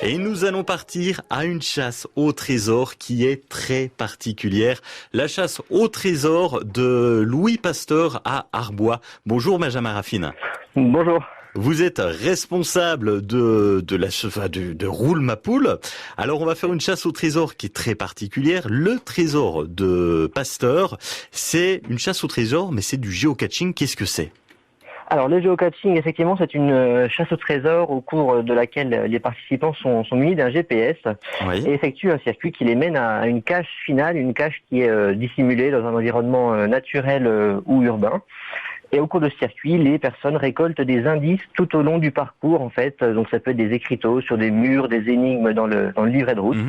Et nous allons partir à une chasse au trésor qui est très particulière. La chasse au trésor de Louis Pasteur à Arbois. Bonjour Benjamin Raffine. Bonjour. Vous êtes responsable de Roule ma poule. Alors on va faire une chasse au trésor qui est très particulière. Le trésor de Pasteur, c'est une chasse au trésor, mais c'est du géocaching. Qu'est-ce que c'est ? Alors le géocaching, effectivement, c'est une chasse au trésor au cours de laquelle les participants sont munis d'un GPS Oui. et effectuent un circuit qui les mène à une cache finale, une cache qui est dissimulée dans un environnement naturel ou urbain. Et au cours de ce circuit, les personnes récoltent des indices tout au long du parcours, en fait. Donc ça peut être des écriteaux sur des murs, des énigmes dans le livret de route,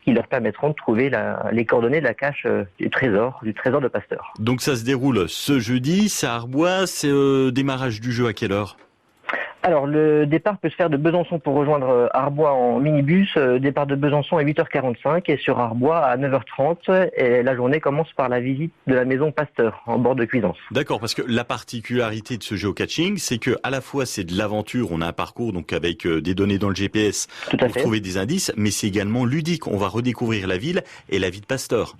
qui leur permettront de trouver les coordonnées de la cache du trésor de Pasteur. Donc ça se déroule ce jeudi, c'est à Arbois, c'est démarrage du jeu à quelle heure ? Alors, le départ peut se faire de Besançon pour rejoindre Arbois en minibus. Départ de Besançon à 8h45 et sur Arbois à 9h30. Et la journée commence par la visite de la maison Pasteur, en bord de Cuisance. D'accord, parce que la particularité de ce géocaching, c'est que à la fois c'est de l'aventure, on a un parcours donc avec des données dans le GPS pour trouver des indices, mais c'est également ludique. On va redécouvrir la ville et la vie de Pasteur.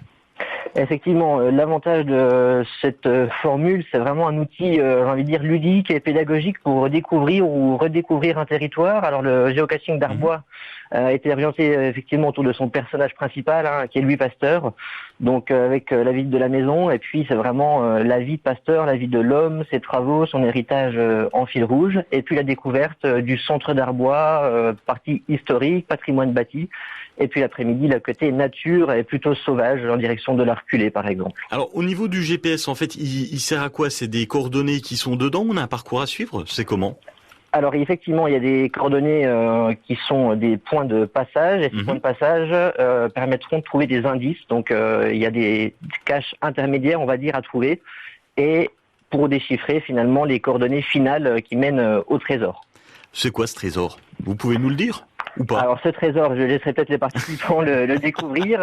Effectivement, l'avantage de cette formule, c'est vraiment un outil, j'ai envie de dire, ludique et pédagogique pour redécouvrir un territoire. Alors le géocaching d'Arbois a été orienté effectivement autour de son personnage principal, qui est Louis Pasteur, donc avec la vie de la maison, et puis c'est vraiment la vie de Pasteur, la vie de l'homme, ses travaux, son héritage en fil rouge, et puis la découverte du centre d'Arbois, partie historique, patrimoine bâti, et puis l'après-midi, le côté nature est plutôt sauvage, en direction de la Reculée, par exemple. Alors, au niveau du GPS, en fait, il sert à quoi ? C'est des coordonnées qui sont dedans ? On a un parcours à suivre ? C'est comment ? Alors, effectivement, il y a des coordonnées qui sont des points de passage, et ces points de passage permettront de trouver des indices. Donc, il y a des caches intermédiaires, on va dire, à trouver, et pour déchiffrer, finalement, les coordonnées finales qui mènent au trésor. C'est quoi ce trésor ? Vous pouvez nous le dire ? Ou pas ? Alors ce trésor, je laisserai peut-être les participants le découvrir.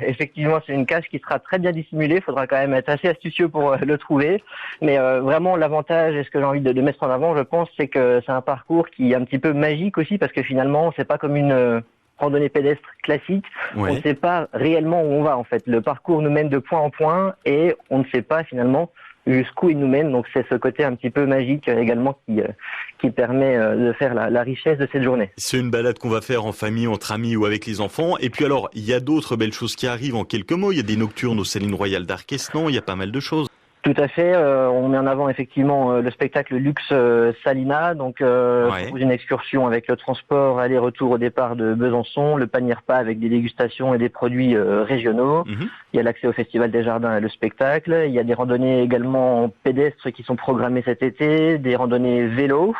Effectivement, c'est une cache qui sera très bien dissimulée. Il faudra quand même être assez astucieux pour le trouver. Mais vraiment, l'avantage et ce que j'ai envie de mettre en avant, je pense, c'est que c'est un parcours qui est un petit peu magique aussi, parce que finalement, c'est pas comme une randonnée pédestre classique. Ouais. On ne sait pas réellement où on va, en fait. Le parcours nous mène de point en point et on ne sait pas finalement jusqu'où il nous mène. Donc c'est ce côté un petit peu magique également qui permet de faire la richesse de cette journée. C'est une balade qu'on va faire en famille, entre amis ou avec les enfants. Et puis alors, il y a d'autres belles choses qui arrivent en quelques mots. Il y a des nocturnes au Céline Royale d'Arquesnan, il y a pas mal de choses. Tout à fait. On met en avant effectivement le spectacle Luxe Salina. Donc une excursion avec le transport aller-retour au départ de Besançon, le panier repas avec des dégustations et des produits régionaux. Il y a l'accès au Festival des Jardins et le spectacle. Il y a des randonnées également pédestres qui sont programmées cet été, des randonnées vélo.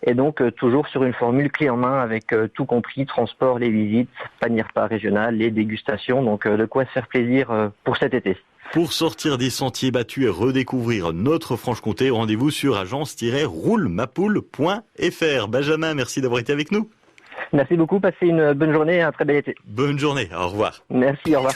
Et donc toujours sur une formule clé en main avec tout compris, transport, les visites, panier repas régional, les dégustations. Donc de quoi se faire plaisir pour cet été. Pour sortir des sentiers battus et redécouvrir notre Franche-Comté, rendez-vous sur agence-roulemapoule.fr. Benjamin, merci d'avoir été avec nous. Merci beaucoup, passez une bonne journée et un très bel été. Bonne journée, au revoir. Merci, au revoir.